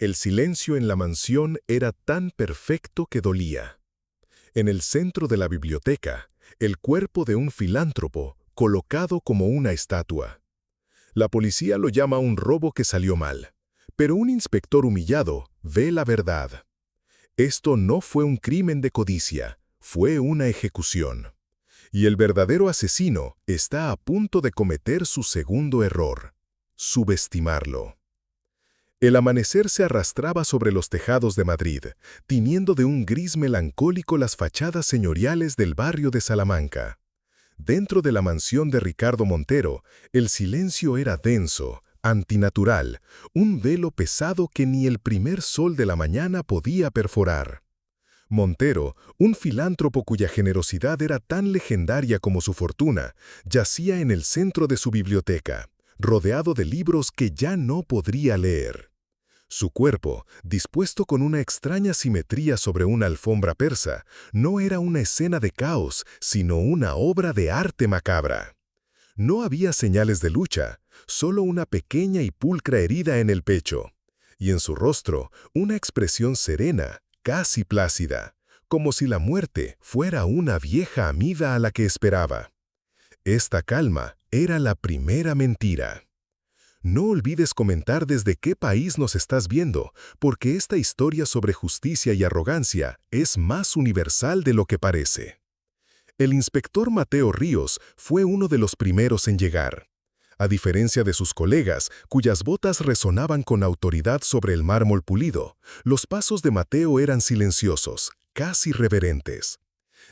El silencio en la mansión era tan perfecto que dolía. En el centro de la biblioteca, el cuerpo de un filántropo, colocado como una estatua. La policía lo llama un robo que salió mal, pero un inspector humillado ve la verdad. Esto no fue un crimen de codicia, fue una ejecución. Y el verdadero asesino está a punto de cometer su segundo error: subestimarlo. El amanecer se arrastraba sobre los tejados de Madrid, tiñendo de un gris melancólico las fachadas señoriales del barrio de Salamanca. Dentro de la mansión de Ricardo Montero, el silencio era denso, antinatural, un velo pesado que ni el primer sol de la mañana podía perforar. Montero, un filántropo cuya generosidad era tan legendaria como su fortuna, yacía en el centro de su biblioteca, rodeado de libros que ya no podría leer. Su cuerpo, dispuesto con una extraña simetría sobre una alfombra persa, no era una escena de caos, sino una obra de arte macabra. No había señales de lucha, solo una pequeña y pulcra herida en el pecho, y en su rostro una expresión serena, casi plácida, como si la muerte fuera una vieja amiga a la que esperaba. Esta calma era la primera mentira. No olvides comentar desde qué país nos estás viendo, porque esta historia sobre justicia y arrogancia es más universal de lo que parece. El inspector Mateo Ríos fue uno de los primeros en llegar. A diferencia de sus colegas, cuyas botas resonaban con autoridad sobre el mármol pulido, los pasos de Mateo eran silenciosos, casi reverentes.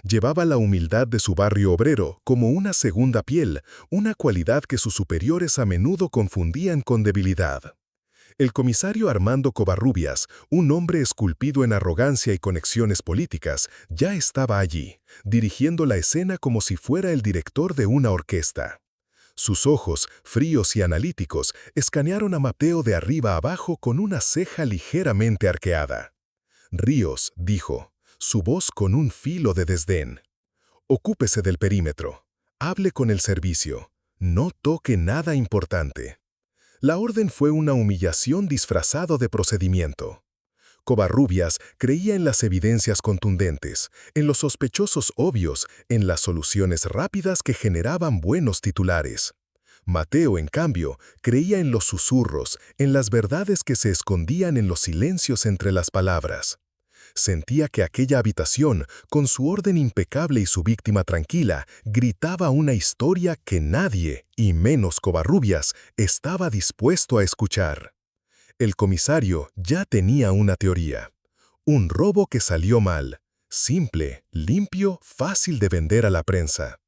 Llevaba la humildad de su barrio obrero como una segunda piel, una cualidad que sus superiores a menudo confundían con debilidad. El comisario Armando Covarrubias, un hombre esculpido en arrogancia y conexiones políticas, ya estaba allí, dirigiendo la escena como si fuera el director de una orquesta. Sus ojos, fríos y analíticos, escanearon a Mateo de arriba a abajo con una ceja ligeramente arqueada. Ríos, dijo, su voz con un filo de desdén. Ocúpese del perímetro. Hable con el servicio. No toque nada importante. La orden fue una humillación disfrazado de procedimiento. Covarrubias creía en las evidencias contundentes, en los sospechosos obvios, en las soluciones rápidas que generaban buenos titulares. Mateo, en cambio, creía en los susurros, en las verdades que se escondían en los silencios entre las palabras. Sentía que aquella habitación, con su orden impecable y su víctima tranquila, gritaba una historia que nadie, y menos Covarrubias, estaba dispuesto a escuchar. El comisario ya tenía una teoría. Un robo que salió mal. Simple, limpio, fácil de vender a la prensa.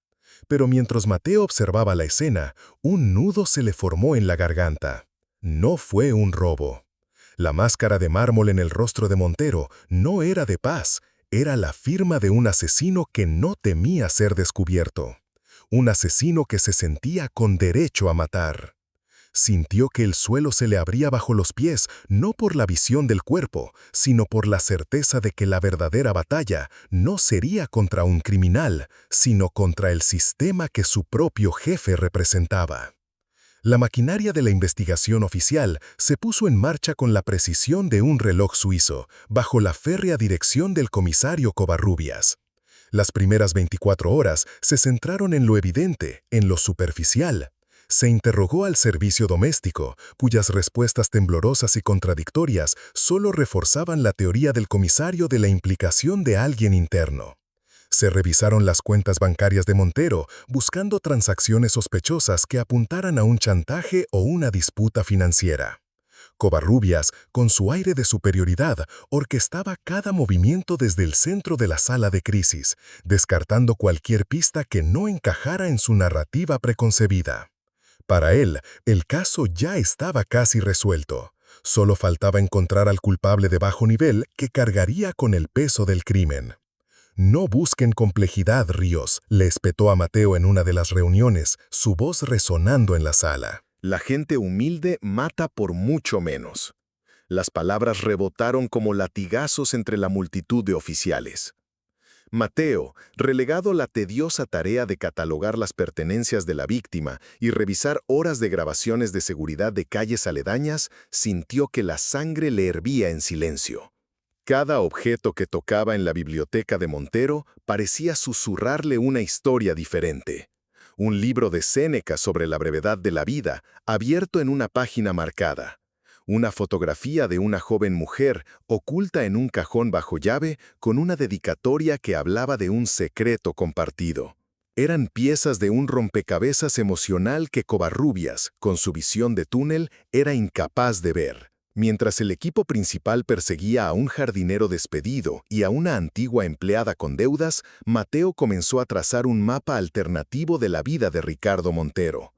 Pero mientras Mateo observaba la escena, un nudo se le formó en la garganta. No fue un robo. La máscara de mármol en el rostro de Montero no era de paz, era la firma de un asesino que no temía ser descubierto. Un asesino que se sentía con derecho a matar. Sintió que el suelo se le abría bajo los pies, no por la visión del cuerpo, sino por la certeza de que la verdadera batalla no sería contra un criminal, sino contra el sistema que su propio jefe representaba. La maquinaria de la investigación oficial se puso en marcha con la precisión de un reloj suizo, bajo la férrea dirección del comisario Covarrubias. Las primeras 24 horas se centraron en lo evidente, en lo superficial. Se interrogó al servicio doméstico, cuyas respuestas temblorosas y contradictorias solo reforzaban la teoría del comisario de la implicación de alguien interno. Se revisaron las cuentas bancarias de Montero, buscando transacciones sospechosas que apuntaran a un chantaje o una disputa financiera. Covarrubias, con su aire de superioridad, orquestaba cada movimiento desde el centro de la sala de crisis, descartando cualquier pista que no encajara en su narrativa preconcebida. Para él, el caso ya estaba casi resuelto. Solo faltaba encontrar al culpable de bajo nivel que cargaría con el peso del crimen. No busquen complejidad, Ríos, le espetó a Mateo en una de las reuniones, su voz resonando en la sala. La gente humilde mata por mucho menos. Las palabras rebotaron como latigazos entre la multitud de oficiales. Mateo, relegado a la tediosa tarea de catalogar las pertenencias de la víctima y revisar horas de grabaciones de seguridad de calles aledañas, sintió que la sangre le hervía en silencio. Cada objeto que tocaba en la biblioteca de Montero parecía susurrarle una historia diferente. Un libro de Séneca sobre la brevedad de la vida, abierto en una página marcada. Una fotografía de una joven mujer oculta en un cajón bajo llave con una dedicatoria que hablaba de un secreto compartido. Eran piezas de un rompecabezas emocional que Covarrubias, con su visión de túnel, era incapaz de ver. Mientras el equipo principal perseguía a un jardinero despedido y a una antigua empleada con deudas, Mateo comenzó a trazar un mapa alternativo de la vida de Ricardo Montero.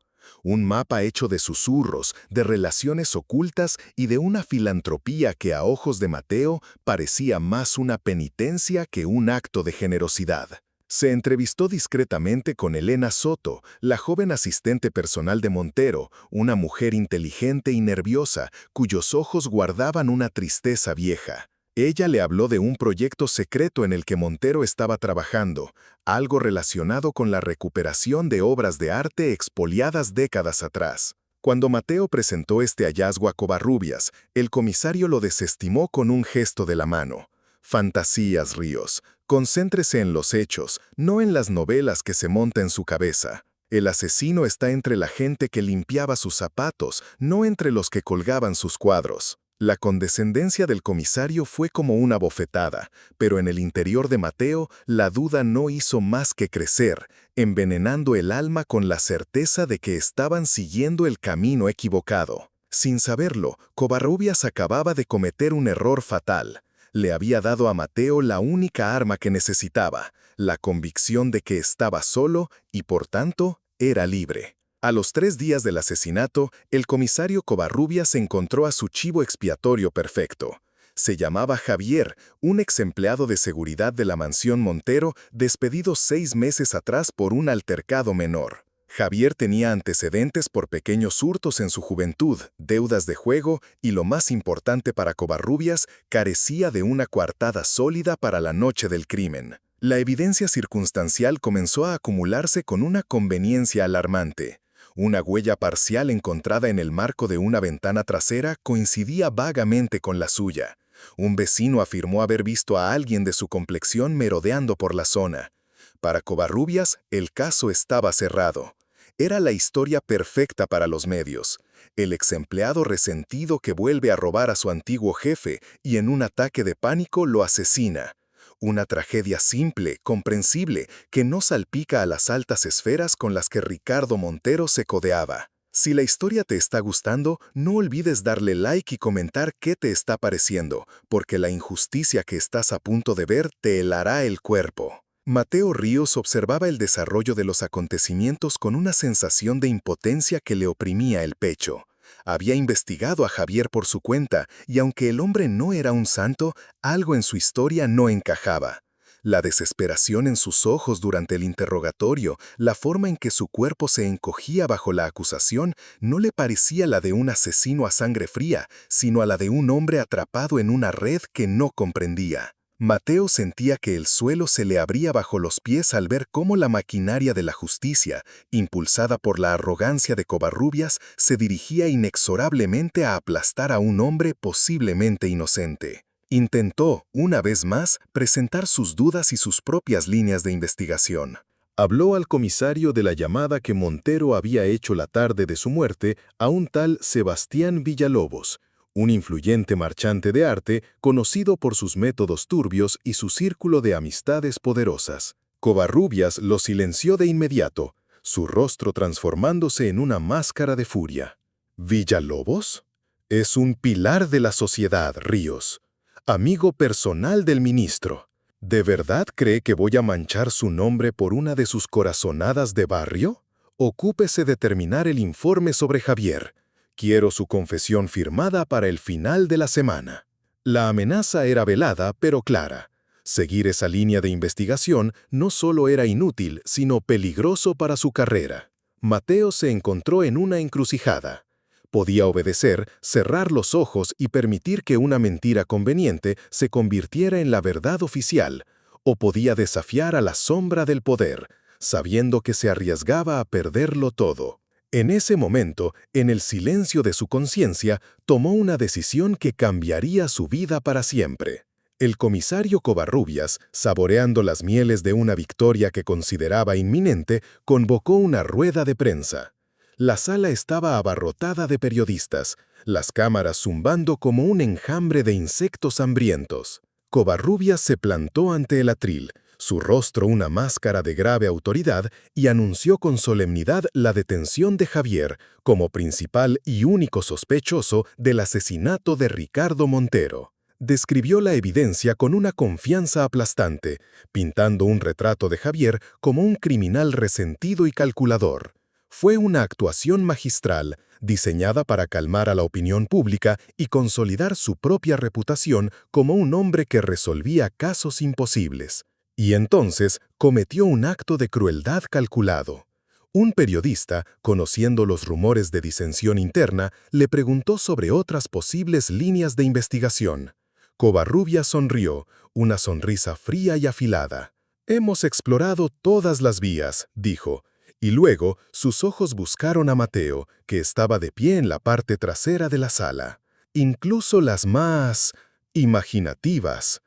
Un mapa hecho de susurros, de relaciones ocultas y de una filantropía que a ojos de Mateo parecía más una penitencia que un acto de generosidad. Se entrevistó discretamente con Elena Soto, la joven asistente personal de Montero, una mujer inteligente y nerviosa, cuyos ojos guardaban una tristeza vieja. Ella le habló de un proyecto secreto en el que Montero estaba trabajando, algo relacionado con la recuperación de obras de arte expoliadas décadas atrás. Cuando Mateo presentó este hallazgo a Covarrubias, el comisario lo desestimó con un gesto de la mano. Fantasías, Ríos. Concéntrese en los hechos, no en las novelas que se monta en su cabeza. El asesino está entre la gente que limpiaba sus zapatos, no entre los que colgaban sus cuadros. La condescendencia del comisario fue como una bofetada, pero en el interior de Mateo la duda no hizo más que crecer, envenenando el alma con la certeza de que estaban siguiendo el camino equivocado. Sin saberlo, Covarrubias acababa de cometer un error fatal. Le había dado a Mateo la única arma que necesitaba, la convicción de que estaba solo y, por tanto, era libre. A los 3 días del asesinato, el comisario Covarrubias encontró a su chivo expiatorio perfecto. Se llamaba Javier, un ex empleado de seguridad de la mansión Montero, despedido 6 meses atrás por un altercado menor. Javier tenía antecedentes por pequeños hurtos en su juventud, deudas de juego y, lo más importante para Covarrubias, carecía de una coartada sólida para la noche del crimen. La evidencia circunstancial comenzó a acumularse con una conveniencia alarmante. Una huella parcial encontrada en el marco de una ventana trasera coincidía vagamente con la suya. Un vecino afirmó haber visto a alguien de su complexión merodeando por la zona. Para Covarrubias, el caso estaba cerrado. Era la historia perfecta para los medios. El ex empleado resentido que vuelve a robar a su antiguo jefe y en un ataque de pánico lo asesina. Una tragedia simple, comprensible, que no salpica a las altas esferas con las que Ricardo Montero se codeaba. Si la historia te está gustando, no olvides darle like y comentar qué te está pareciendo, porque la injusticia que estás a punto de ver te helará el cuerpo. Mateo Ríos observaba el desarrollo de los acontecimientos con una sensación de impotencia que le oprimía el pecho. Había investigado a Javier por su cuenta, y aunque el hombre no era un santo, algo en su historia no encajaba. La desesperación en sus ojos durante el interrogatorio, la forma en que su cuerpo se encogía bajo la acusación, no le parecía la de un asesino a sangre fría, sino a la de un hombre atrapado en una red que no comprendía. Mateo sentía que el suelo se le abría bajo los pies al ver cómo la maquinaria de la justicia, impulsada por la arrogancia de Covarrubias, se dirigía inexorablemente a aplastar a un hombre posiblemente inocente. Intentó, una vez más, presentar sus dudas y sus propias líneas de investigación. Habló al comisario de la llamada que Montero había hecho la tarde de su muerte a un tal Sebastián Villalobos, un influyente marchante de arte conocido por sus métodos turbios y su círculo de amistades poderosas. Covarrubias lo silenció de inmediato, su rostro transformándose en una máscara de furia. ¿Villalobos? Es un pilar de la sociedad, Ríos. Amigo personal del ministro. ¿De verdad cree que voy a manchar su nombre por una de sus corazonadas de barrio? Ocúpese de terminar el informe sobre Javier. Quiero su confesión firmada para el final de la semana. La amenaza era velada, pero clara. Seguir esa línea de investigación no solo era inútil, sino peligroso para su carrera. Mateo se encontró en una encrucijada. Podía obedecer, cerrar los ojos y permitir que una mentira conveniente se convirtiera en la verdad oficial, o podía desafiar a la sombra del poder, sabiendo que se arriesgaba a perderlo todo. En ese momento, en el silencio de su conciencia, tomó una decisión que cambiaría su vida para siempre. El comisario Covarrubias, saboreando las mieles de una victoria que consideraba inminente, convocó una rueda de prensa. La sala estaba abarrotada de periodistas, las cámaras zumbando como un enjambre de insectos hambrientos. Covarrubias se plantó ante el atril, su rostro una máscara de grave autoridad, y anunció con solemnidad la detención de Javier como principal y único sospechoso del asesinato de Ricardo Montero. Describió la evidencia con una confianza aplastante, pintando un retrato de Javier como un criminal resentido y calculador. Fue una actuación magistral, diseñada para calmar a la opinión pública y consolidar su propia reputación como un hombre que resolvía casos imposibles. Y entonces cometió un acto de crueldad calculado. Un periodista, conociendo los rumores de disensión interna, le preguntó sobre otras posibles líneas de investigación. Covarrubias sonrió, una sonrisa fría y afilada. «Hemos explorado todas las vías», dijo, y luego sus ojos buscaron a Mateo, que estaba de pie en la parte trasera de la sala. Incluso las más imaginativas.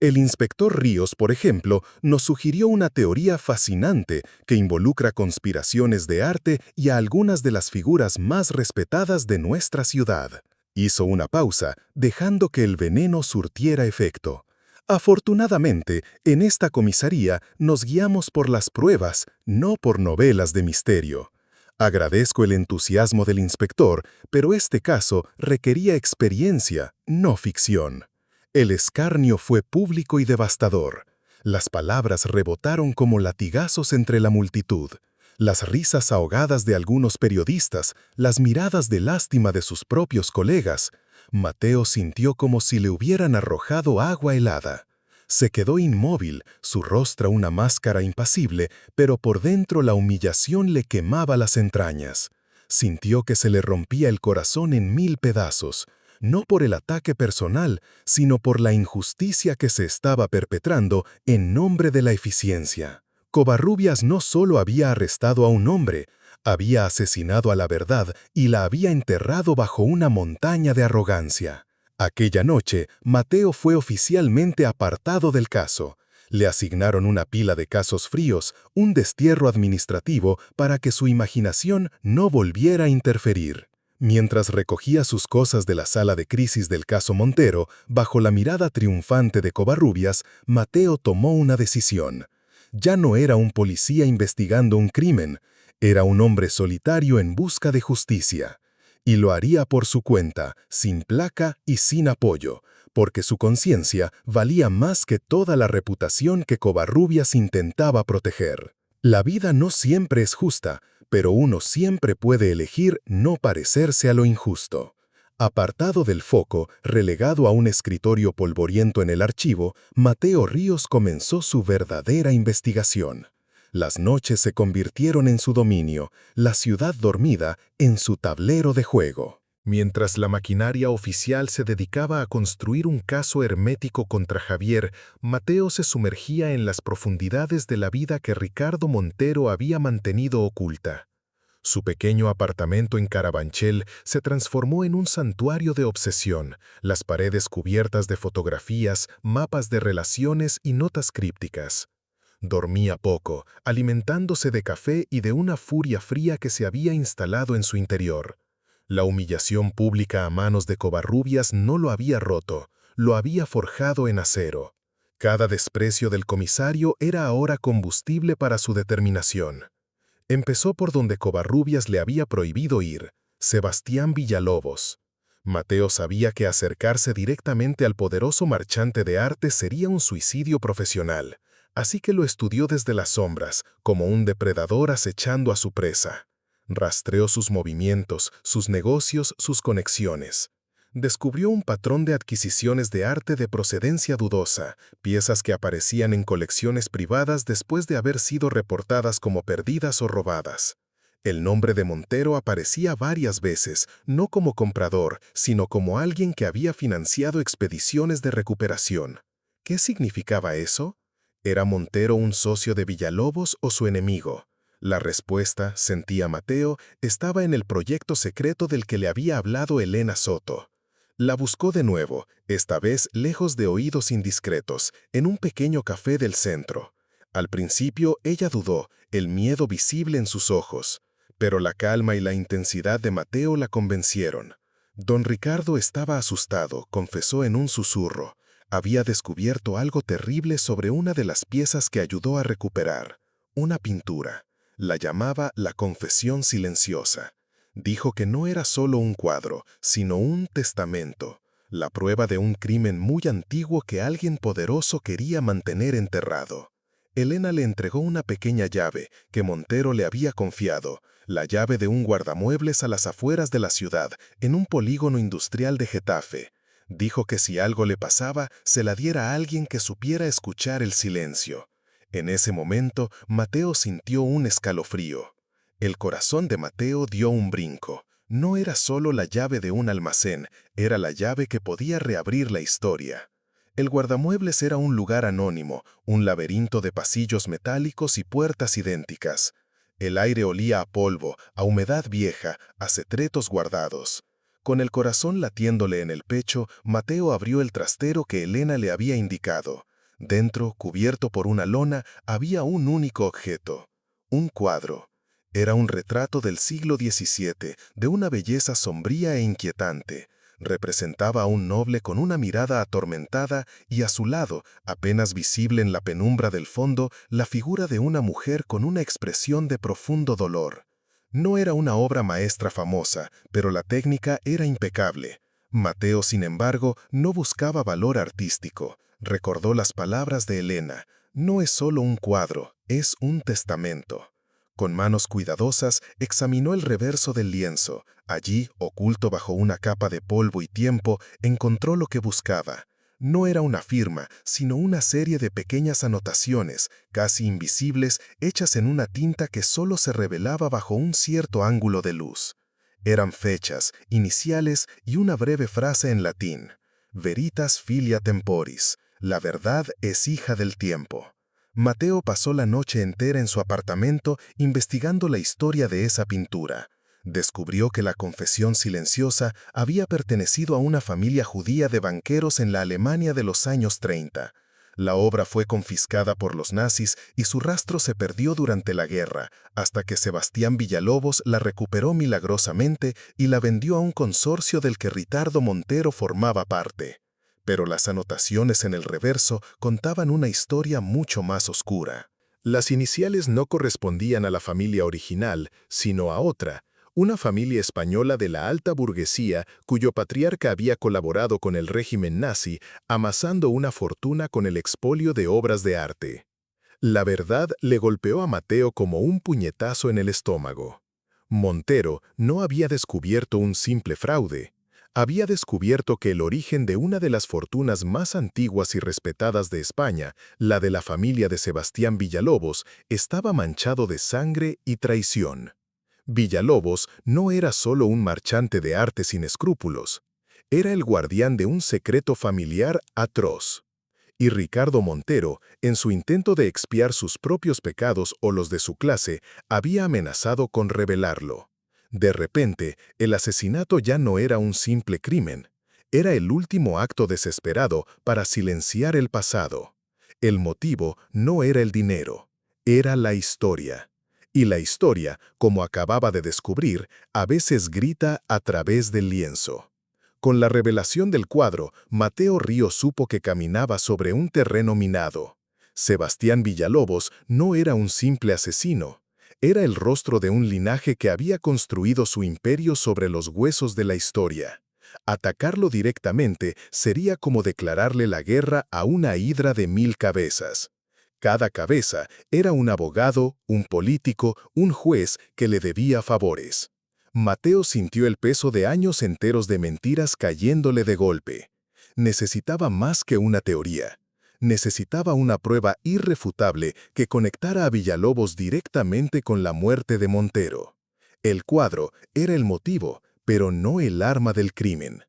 El inspector Ríos, por ejemplo, nos sugirió una teoría fascinante que involucra conspiraciones de arte y a algunas de las figuras más respetadas de nuestra ciudad. Hizo una pausa, dejando que el veneno surtiera efecto. Afortunadamente, en esta comisaría nos guiamos por las pruebas, no por novelas de misterio. Agradezco el entusiasmo del inspector, pero este caso requería experiencia, no ficción. El escarnio fue público y devastador. Las palabras rebotaron como latigazos entre la multitud. Las risas ahogadas de algunos periodistas, las miradas de lástima de sus propios colegas. Mateo sintió como si le hubieran arrojado agua helada. Se quedó inmóvil, su rostro una máscara impasible, pero por dentro la humillación le quemaba las entrañas. Sintió que se le rompía el corazón en 1000 pedazos, no por el ataque personal, sino por la injusticia que se estaba perpetrando en nombre de la eficiencia. Covarrubias no solo había arrestado a un hombre, había asesinado a la verdad y la había enterrado bajo una montaña de arrogancia. Aquella noche, Mateo fue oficialmente apartado del caso. Le asignaron una pila de casos fríos, un destierro administrativo para que su imaginación no volviera a interferir. Mientras recogía sus cosas de la sala de crisis del caso Montero, bajo la mirada triunfante de Covarrubias, Mateo tomó una decisión. Ya no era un policía investigando un crimen, era un hombre solitario en busca de justicia. Y lo haría por su cuenta, sin placa y sin apoyo, porque su conciencia valía más que toda la reputación que Covarrubias intentaba proteger. La vida no siempre es justa, pero uno siempre puede elegir no parecerse a lo injusto. Apartado del foco, relegado a un escritorio polvoriento en el archivo, Mateo Ríos comenzó su verdadera investigación. Las noches se convirtieron en su dominio, la ciudad dormida en su tablero de juego. Mientras la maquinaria oficial se dedicaba a construir un caso hermético contra Javier, Mateo se sumergía en las profundidades de la vida que Ricardo Montero había mantenido oculta. Su pequeño apartamento en Carabanchel se transformó en un santuario de obsesión, las paredes cubiertas de fotografías, mapas de relaciones y notas crípticas. Dormía poco, alimentándose de café y de una furia fría que se había instalado en su interior. La humillación pública a manos de Covarrubias no lo había roto, lo había forjado en acero. Cada desprecio del comisario era ahora combustible para su determinación. Empezó por donde Covarrubias le había prohibido ir, Sebastián Villalobos. Mateo sabía que acercarse directamente al poderoso marchante de arte sería un suicidio profesional, así que lo estudió desde las sombras, como un depredador acechando a su presa. Rastreó sus movimientos, sus negocios, sus conexiones. Descubrió un patrón de adquisiciones de arte de procedencia dudosa, piezas que aparecían en colecciones privadas después de haber sido reportadas como perdidas o robadas. El nombre de Montero aparecía varias veces, no como comprador, sino como alguien que había financiado expediciones de recuperación. ¿Qué significaba eso? ¿Era Montero un socio de Villalobos o su enemigo? La respuesta, sentía Mateo, estaba en el proyecto secreto del que le había hablado Elena Soto. La buscó de nuevo, esta vez lejos de oídos indiscretos, en un pequeño café del centro. Al principio ella dudó, el miedo visible en sus ojos, pero la calma y la intensidad de Mateo la convencieron. Don Ricardo estaba asustado, confesó en un susurro. Había descubierto algo terrible sobre una de las piezas que ayudó a recuperar, una pintura. La llamaba la confesión silenciosa. Dijo que no era solo un cuadro, sino un testamento, la prueba de un crimen muy antiguo que alguien poderoso quería mantener enterrado. Elena le entregó una pequeña llave que Montero le había confiado, la llave de un guardamuebles a las afueras de la ciudad, en un polígono industrial de Getafe. Dijo que si algo le pasaba, se la diera a alguien que supiera escuchar el silencio. En ese momento, Mateo sintió un escalofrío. El corazón de Mateo dio un brinco. No era solo la llave de un almacén, era la llave que podía reabrir la historia. El guardamuebles era un lugar anónimo, un laberinto de pasillos metálicos y puertas idénticas. El aire olía a polvo, a humedad vieja, a secretos guardados. Con el corazón latiéndole en el pecho, Mateo abrió el trastero que Elena le había indicado. Dentro, cubierto por una lona, había un único objeto. Un cuadro. Era un retrato del siglo XVII, de una belleza sombría e inquietante. Representaba a un noble con una mirada atormentada y a su lado, apenas visible en la penumbra del fondo, la figura de una mujer con una expresión de profundo dolor. No era una obra maestra famosa, pero la técnica era impecable. Mateo, sin embargo, no buscaba valor artístico. Recordó las palabras de Elena. No es solo un cuadro, es un testamento. Con manos cuidadosas, examinó el reverso del lienzo. Allí, oculto bajo una capa de polvo y tiempo, encontró lo que buscaba. No era una firma, sino una serie de pequeñas anotaciones, casi invisibles, hechas en una tinta que solo se revelaba bajo un cierto ángulo de luz. Eran fechas, iniciales y una breve frase en latín. Veritas filia temporis. La verdad es hija del tiempo. Mateo pasó la noche entera en su apartamento investigando la historia de esa pintura. Descubrió que la confesión silenciosa había pertenecido a una familia judía de banqueros en la Alemania de los años 30. La obra fue confiscada por los nazis y su rastro se perdió durante la guerra, hasta que Sebastián Villalobos la recuperó milagrosamente y la vendió a un consorcio del que Ricardo Montero formaba parte. Pero las anotaciones en el reverso contaban una historia mucho más oscura. Las iniciales no correspondían a la familia original, sino a otra, una familia española de la alta burguesía cuyo patriarca había colaborado con el régimen nazi, amasando una fortuna con el expolio de obras de arte. La verdad le golpeó a Mateo como un puñetazo en el estómago. Montero no había descubierto un simple fraude. Había descubierto que el origen de una de las fortunas más antiguas y respetadas de España, la de la familia de Sebastián Villalobos, estaba manchado de sangre y traición. Villalobos no era solo un marchante de arte sin escrúpulos, era el guardián de un secreto familiar atroz. Y Ricardo Montero, en su intento de expiar sus propios pecados o los de su clase, había amenazado con revelarlo. De repente, el asesinato ya no era un simple crimen, era el último acto desesperado para silenciar el pasado. El motivo no era el dinero, era la historia. Y la historia, como acababa de descubrir, a veces grita a través del lienzo. Con la revelación del cuadro, Mateo Río supo que caminaba sobre un terreno minado. Sebastián Villalobos no era un simple asesino. Era el rostro de un linaje que había construido su imperio sobre los huesos de la historia. Atacarlo directamente sería como declararle la guerra a una hidra de 1000 cabezas. Cada cabeza era un abogado, un político, un juez que le debía favores. Mateo sintió el peso de años enteros de mentiras cayéndole de golpe. Necesitaba más que una teoría. Necesitaba una prueba irrefutable que conectara a Villalobos directamente con la muerte de Montero. El cuadro era el motivo, pero no el arma del crimen.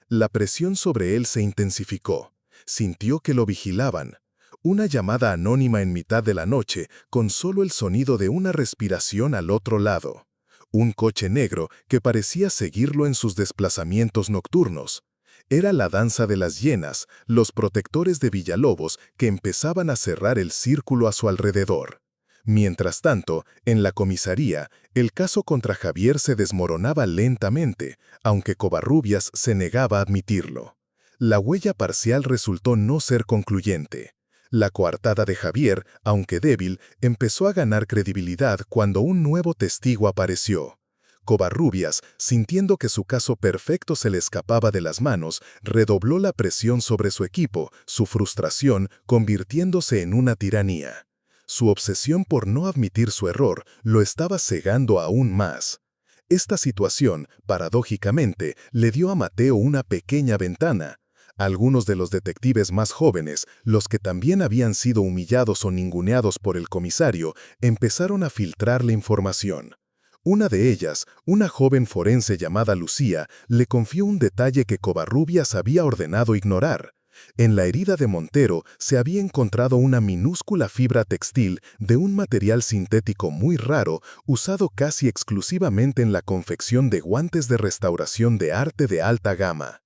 La presión sobre él se intensificó. Sintió que lo vigilaban. Una llamada anónima en mitad de la noche con solo el sonido de una respiración al otro lado. Un coche negro que parecía seguirlo en sus desplazamientos nocturnos. Era la danza de las hienas, los protectores de Villalobos que empezaban a cerrar el círculo a su alrededor. Mientras tanto, en la comisaría, el caso contra Javier se desmoronaba lentamente, aunque Covarrubias se negaba a admitirlo. La huella parcial resultó no ser concluyente. La coartada de Javier, aunque débil, empezó a ganar credibilidad cuando un nuevo testigo apareció. Covarrubias, sintiendo que su caso perfecto se le escapaba de las manos, redobló la presión sobre su equipo, su frustración convirtiéndose en una tiranía. Su obsesión por no admitir su error lo estaba cegando aún más. Esta situación, paradójicamente, le dio a Mateo una pequeña ventana. Algunos de los detectives más jóvenes, los que también habían sido humillados o ninguneados por el comisario, empezaron a filtrar la información. Una de ellas, una joven forense llamada Lucía, le confió un detalle que Covarrubias había ordenado ignorar. En la herida de Montero se había encontrado una minúscula fibra textil de un material sintético muy raro, usado casi exclusivamente en la confección de guantes de restauración de arte de alta gama.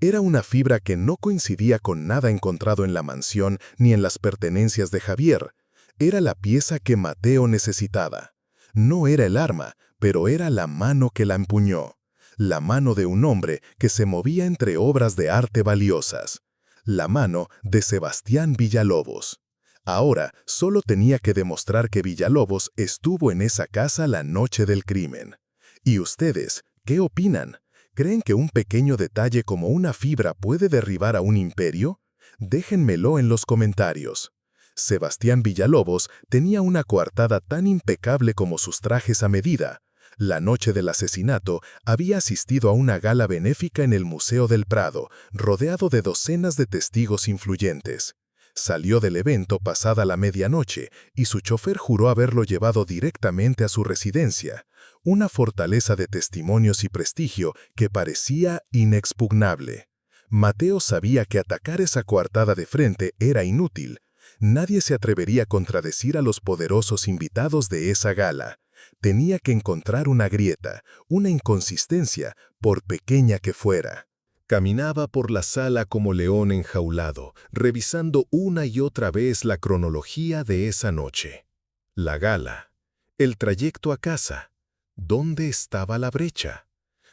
Era una fibra que no coincidía con nada encontrado en la mansión ni en las pertenencias de Javier. Era la pieza que Mateo necesitaba. No era el arma, pero era la mano que la empuñó. La mano de un hombre que se movía entre obras de arte valiosas. La mano de Sebastián Villalobos. Ahora solo tenía que demostrar que Villalobos estuvo en esa casa la noche del crimen. ¿Y ustedes qué opinan? ¿Creen que un pequeño detalle como una fibra puede derribar a un imperio? Déjenmelo en los comentarios. Sebastián Villalobos tenía una coartada tan impecable como sus trajes a medida. La noche del asesinato había asistido a una gala benéfica en el Museo del Prado, rodeado de docenas de testigos influyentes. Salió del evento pasada la medianoche y su chofer juró haberlo llevado directamente a su residencia, una fortaleza de testimonios y prestigio que parecía inexpugnable. Mateo sabía que atacar esa coartada de frente era inútil. Nadie se atrevería a contradecir a los poderosos invitados de esa gala. Tenía que encontrar una grieta, una inconsistencia, por pequeña que fuera. Caminaba por la sala como león enjaulado, revisando una y otra vez la cronología de esa noche. La gala, el trayecto a casa. ¿Dónde estaba la brecha?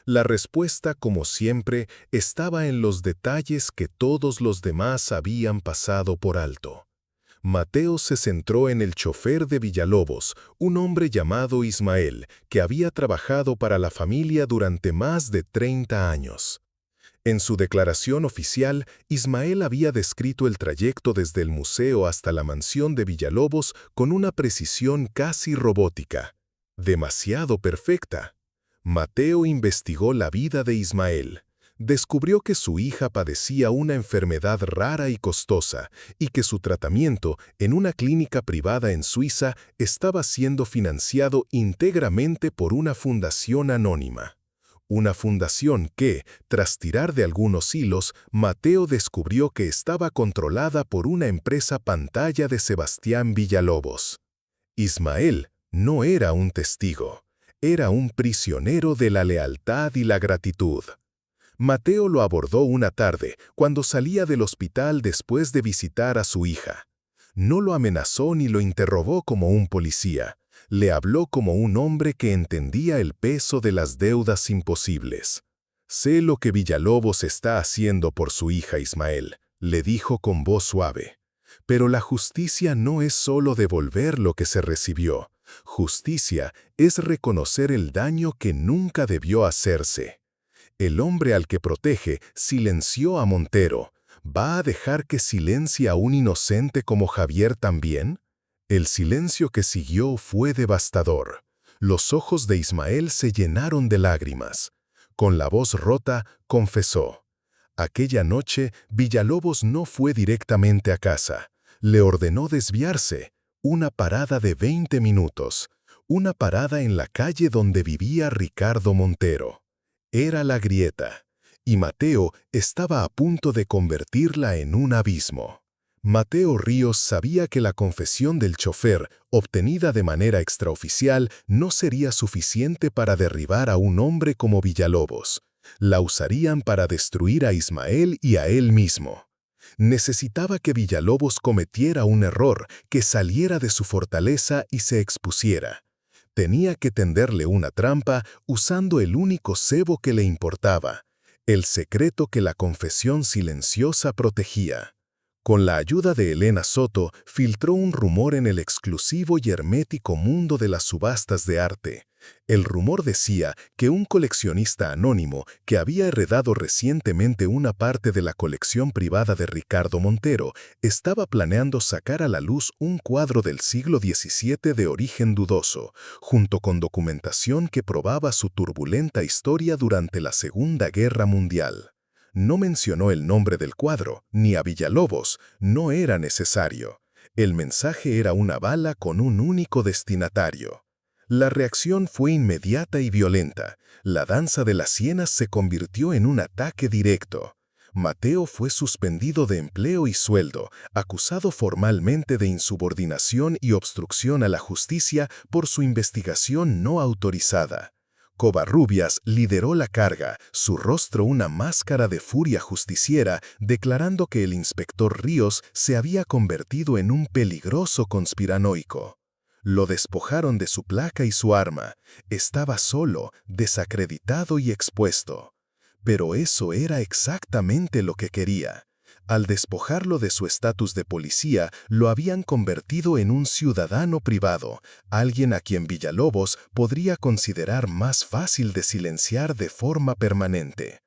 La respuesta, como siempre, estaba en los detalles que todos los demás habían pasado por alto. Mateo se centró en el chofer de Villalobos, un hombre llamado Ismael, que había trabajado para la familia durante más de 30 años. En su declaración oficial, Ismael había descrito el trayecto desde el museo hasta la mansión de Villalobos con una precisión casi robótica. Demasiado perfecta. Mateo investigó la vida de Ismael. Descubrió que su hija padecía una enfermedad rara y costosa y que su tratamiento en una clínica privada en Suiza estaba siendo financiado íntegramente por una fundación anónima. Una fundación que, tras tirar de algunos hilos, Mateo descubrió que estaba controlada por una empresa pantalla de Sebastián Villalobos. Ismael no era un testigo, era un prisionero de la lealtad y la gratitud. Mateo lo abordó una tarde, cuando salía del hospital después de visitar a su hija. No lo amenazó ni lo interrogó como un policía. Le habló como un hombre que entendía el peso de las deudas imposibles. «Sé lo que Villalobos está haciendo por su hija Ismael», le dijo con voz suave. «Pero la justicia no es solo devolver lo que se recibió. Justicia es reconocer el daño que nunca debió hacerse. El hombre al que protege silenció a Montero. ¿Va a dejar que silencie a un inocente como Javier también?» El silencio que siguió fue devastador. Los ojos de Ismael se llenaron de lágrimas. Con la voz rota, confesó. Aquella noche, Villalobos no fue directamente a casa. Le ordenó desviarse. Una parada de 20 minutos. Una parada en la calle donde vivía Ricardo Montero. Era la grieta. Y Mateo estaba a punto de convertirla en un abismo. Mateo Ríos sabía que la confesión del chofer, obtenida de manera extraoficial, no sería suficiente para derribar a un hombre como Villalobos. La usarían para destruir a Ismael y a él mismo. Necesitaba que Villalobos cometiera un error, que saliera de su fortaleza y se expusiera. Tenía que tenderle una trampa usando el único cebo que le importaba, el secreto que la confesión silenciosa protegía. Con la ayuda de Elena Soto, filtró un rumor en el exclusivo y hermético mundo de las subastas de arte. El rumor decía que un coleccionista anónimo que había heredado recientemente una parte de la colección privada de Ricardo Montero estaba planeando sacar a la luz un cuadro del siglo XVII de origen dudoso, junto con documentación que probaba su turbulenta historia durante la Segunda Guerra Mundial. No mencionó el nombre del cuadro, ni a Villalobos, no era necesario. El mensaje era una bala con un único destinatario. La reacción fue inmediata y violenta. La danza de las hienas se convirtió en un ataque directo. Mateo fue suspendido de empleo y sueldo, acusado formalmente de insubordinación y obstrucción a la justicia por su investigación no autorizada. Covarrubias lideró la carga, su rostro una máscara de furia justiciera, declarando que el inspector Ríos se había convertido en un peligroso conspiranoico. Lo despojaron de su placa y su arma. Estaba solo, desacreditado y expuesto. Pero eso era exactamente lo que quería. Al despojarlo de su estatus de policía, lo habían convertido en un ciudadano privado, alguien a quien Villalobos podría considerar más fácil de silenciar de forma permanente.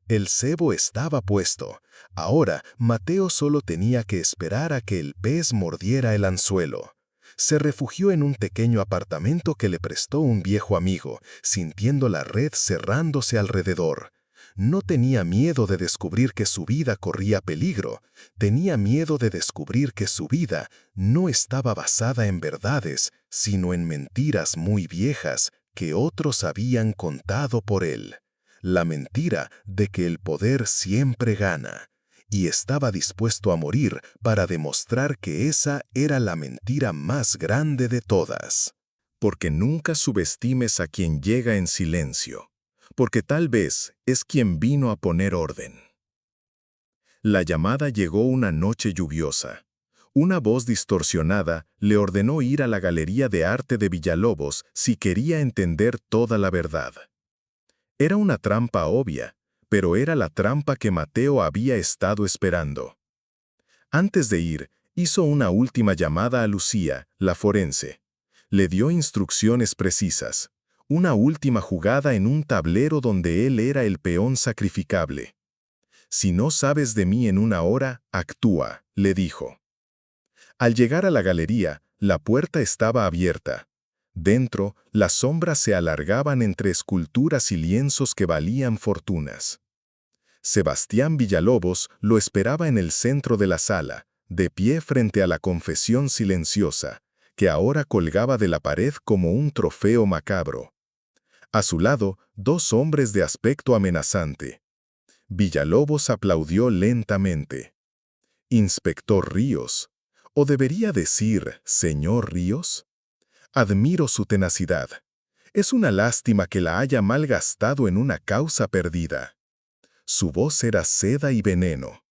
El cebo estaba puesto. Ahora, Mateo solo tenía que esperar a que el pez mordiera el anzuelo. Se refugió en un pequeño apartamento que le prestó un viejo amigo, sintiendo la red cerrándose alrededor. No tenía miedo de descubrir que su vida corría peligro, tenía miedo de descubrir que su vida no estaba basada en verdades, sino en mentiras muy viejas que otros habían contado por él. La mentira de que el poder siempre gana. Y estaba dispuesto a morir para demostrar que esa era la mentira más grande de todas. Porque nunca subestimes a quien llega en silencio, porque tal vez es quien vino a poner orden. La llamada llegó una noche lluviosa. Una voz distorsionada le ordenó ir a la Galería de Arte de Villalobos si quería entender toda la verdad. Era una trampa obvia, pero era la trampa que Mateo había estado esperando. Antes de ir, hizo una última llamada a Lucía, la forense. Le dio instrucciones precisas. Una última jugada en un tablero donde él era el peón sacrificable. «Si no sabes de mí en una hora, actúa», le dijo. Al llegar a la galería, la puerta estaba abierta. Dentro, las sombras se alargaban entre esculturas y lienzos que valían fortunas. Sebastián Villalobos lo esperaba en el centro de la sala, de pie frente a la confesión silenciosa, que ahora colgaba de la pared como un trofeo macabro. A su lado, dos hombres de aspecto amenazante. Villalobos aplaudió lentamente. «Inspector Ríos, o debería decir, señor Ríos, admiro su tenacidad. Es una lástima que la haya malgastado en una causa perdida». Su voz era seda y veneno.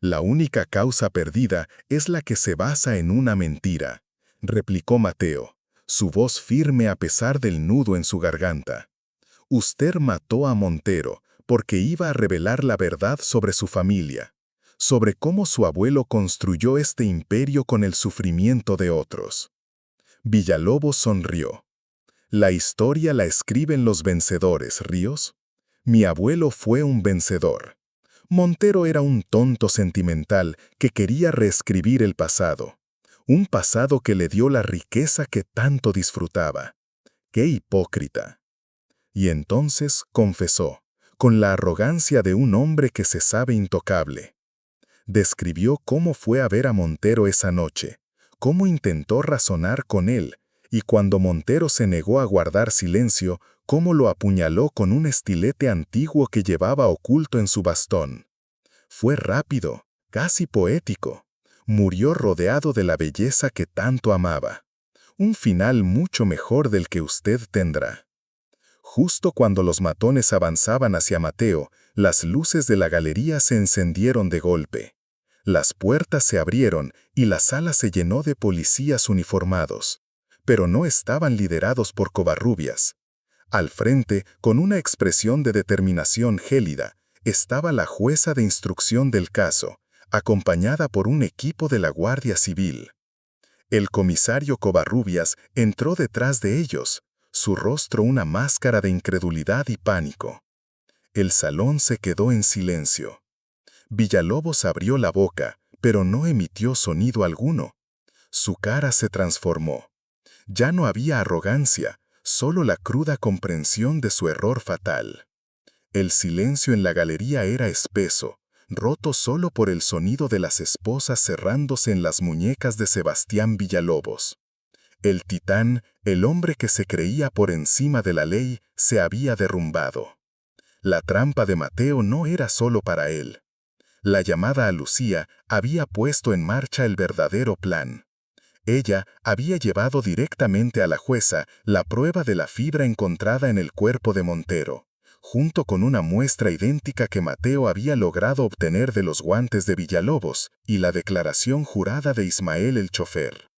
«La única causa perdida es la que se basa en una mentira», replicó Mateo, su voz firme a pesar del nudo en su garganta. «Usted mató a Montero porque iba a revelar la verdad sobre su familia, sobre cómo su abuelo construyó este imperio con el sufrimiento de otros». Villalobos sonrió. «La historia la escriben los vencedores, Ríos. Mi abuelo fue un vencedor. Montero era un tonto sentimental que quería reescribir el pasado. Un pasado que le dio la riqueza que tanto disfrutaba. ¡Qué hipócrita!». Y entonces confesó, con la arrogancia de un hombre que se sabe intocable. Describió cómo fue a ver a Montero esa noche, cómo intentó razonar con él, y cuando Montero se negó a guardar silencio, cómo lo apuñaló con un estilete antiguo que llevaba oculto en su bastón. Fue rápido, casi poético. Murió rodeado de la belleza que tanto amaba. Un final mucho mejor del que usted tendrá. Justo cuando los matones avanzaban hacia Mateo, las luces de la galería se encendieron de golpe. Las puertas se abrieron y la sala se llenó de policías uniformados. Pero no estaban liderados por Covarrubias. Al frente, con una expresión de determinación gélida, estaba la jueza de instrucción del caso, acompañada por un equipo de la Guardia Civil. El comisario Covarrubias entró detrás de ellos, su rostro una máscara de incredulidad y pánico. El salón se quedó en silencio. Villalobos abrió la boca, pero no emitió sonido alguno. Su cara se transformó. Ya no había arrogancia, solo la cruda comprensión de su error fatal. El silencio en la galería era espeso, roto solo por el sonido de las esposas cerrándose en las muñecas de Sebastián Villalobos. El titán, el hombre que se creía por encima de la ley, se había derrumbado. La trampa de Mateo no era solo para él. La llamada a Lucía había puesto en marcha el verdadero plan. Ella había llevado directamente a la jueza la prueba de la fibra encontrada en el cuerpo de Montero, junto con una muestra idéntica que Mateo había logrado obtener de los guantes de Villalobos y la declaración jurada de Ismael el chofer.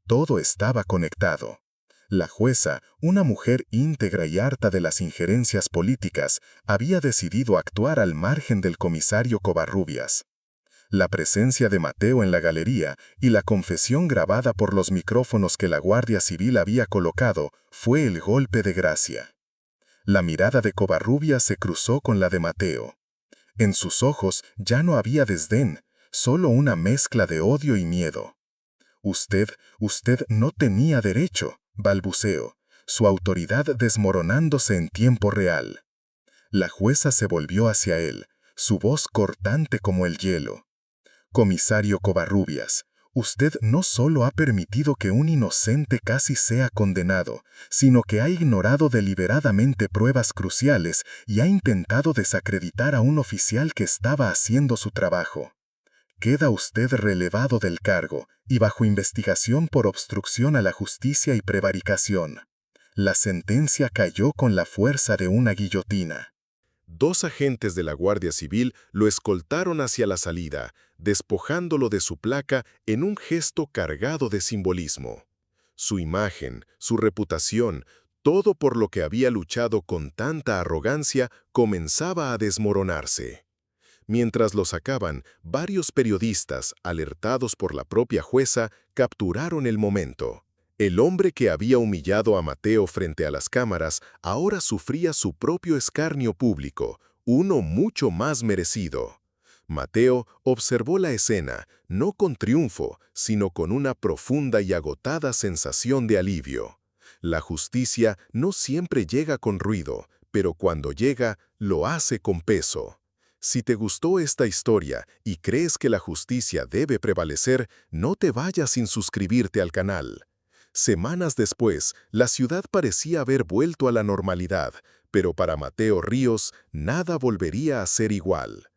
Todo estaba conectado. La jueza, una mujer íntegra y harta de las injerencias políticas, había decidido actuar al margen del comisario Covarrubias. La presencia de Mateo en la galería y la confesión grabada por los micrófonos que la Guardia Civil había colocado fue el golpe de gracia. La mirada de Covarrubias se cruzó con la de Mateo. En sus ojos ya no había desdén, solo una mezcla de odio y miedo. Usted no tenía derecho, balbuceó, su autoridad desmoronándose en tiempo real. La jueza se volvió hacia él, su voz cortante como el hielo. Comisario Covarrubias, usted no solo ha permitido que un inocente casi sea condenado, sino que ha ignorado deliberadamente pruebas cruciales y ha intentado desacreditar a un oficial que estaba haciendo su trabajo. Queda usted relevado del cargo y bajo investigación por obstrucción a la justicia y prevaricación. La sentencia cayó con la fuerza de una guillotina. 2 agentes de la Guardia Civil lo escoltaron hacia la salida, despojándolo de su placa en un gesto cargado de simbolismo. Su imagen, su reputación, todo por lo que había luchado con tanta arrogancia, comenzaba a desmoronarse. Mientras lo sacaban, varios periodistas, alertados por la propia jueza, capturaron el momento. El hombre que había humillado a Mateo frente a las cámaras ahora sufría su propio escarnio público, uno mucho más merecido. Mateo observó la escena, no con triunfo, sino con una profunda y agotada sensación de alivio. La justicia no siempre llega con ruido, pero cuando llega, lo hace con peso. Si te gustó esta historia y crees que la justicia debe prevalecer, no te vayas sin suscribirte al canal. Semanas después, la ciudad parecía haber vuelto a la normalidad, pero para Mateo Ríos nada volvería a ser igual.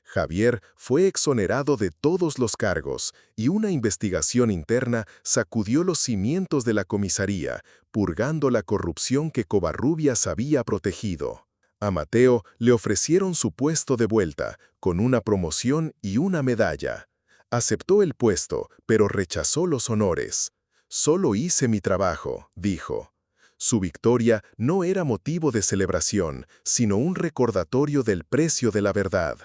Javier fue exonerado de todos los cargos y una investigación interna sacudió los cimientos de la comisaría, purgando la corrupción que Covarrubias había protegido. A Mateo le ofrecieron su puesto de vuelta, con una promoción y una medalla. Aceptó el puesto, pero rechazó los honores. «Solo hice mi trabajo», dijo. Su victoria no era motivo de celebración, sino un recordatorio del precio de la verdad.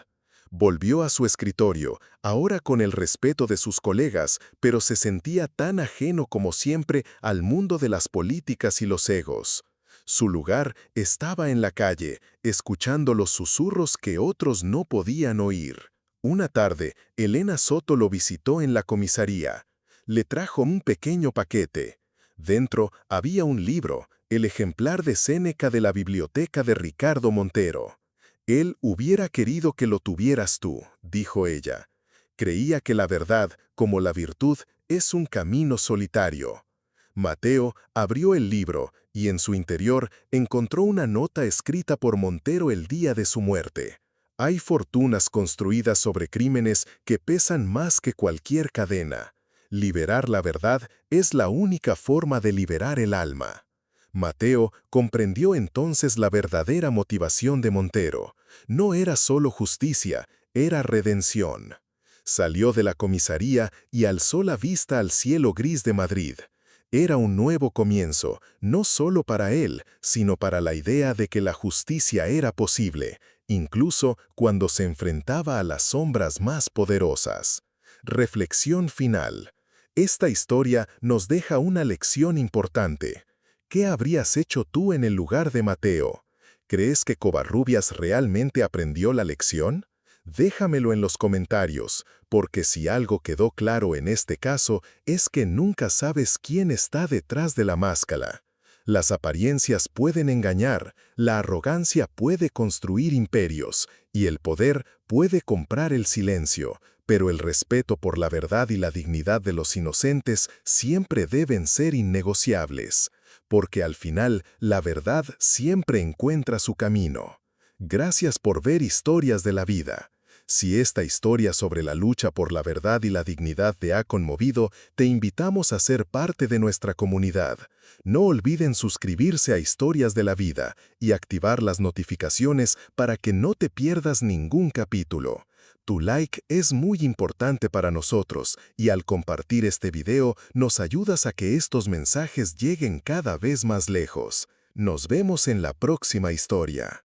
Volvió a su escritorio, ahora con el respeto de sus colegas, pero se sentía tan ajeno como siempre al mundo de las políticas y los egos. Su lugar estaba en la calle, escuchando los susurros que otros no podían oír. Una tarde, Elena Soto lo visitó en la comisaría. Le trajo un pequeño paquete. Dentro había un libro, el ejemplar de Séneca de la biblioteca de Ricardo Montero. «Él hubiera querido que lo tuvieras tú», dijo ella. Creía que la verdad, como la virtud, es un camino solitario. Mateo abrió el libro y en su interior encontró una nota escrita por Montero el día de su muerte. Hay fortunas construidas sobre crímenes que pesan más que cualquier cadena. Liberar la verdad es la única forma de liberar el alma. Mateo comprendió entonces la verdadera motivación de Montero. No era solo justicia, era redención. Salió de la comisaría y alzó la vista al cielo gris de Madrid. Era un nuevo comienzo, no solo para él, sino para la idea de que la justicia era posible, incluso cuando se enfrentaba a las sombras más poderosas. Reflexión final. Esta historia nos deja una lección importante. ¿Qué habrías hecho tú en el lugar de Mateo? ¿Crees que Covarrubias realmente aprendió la lección? Déjamelo en los comentarios, porque si algo quedó claro en este caso es que nunca sabes quién está detrás de la máscara. Las apariencias pueden engañar, la arrogancia puede construir imperios, y el poder puede comprar el silencio, pero el respeto por la verdad y la dignidad de los inocentes siempre deben ser innegociables, porque al final la verdad siempre encuentra su camino. Gracias por ver Historias de la Vida. Si esta historia sobre la lucha por la verdad y la dignidad te ha conmovido, te invitamos a ser parte de nuestra comunidad. No olviden suscribirse a Historias de la Vida y activar las notificaciones para que no te pierdas ningún capítulo. Tu like es muy importante para nosotros y al compartir este video nos ayudas a que estos mensajes lleguen cada vez más lejos. Nos vemos en la próxima historia.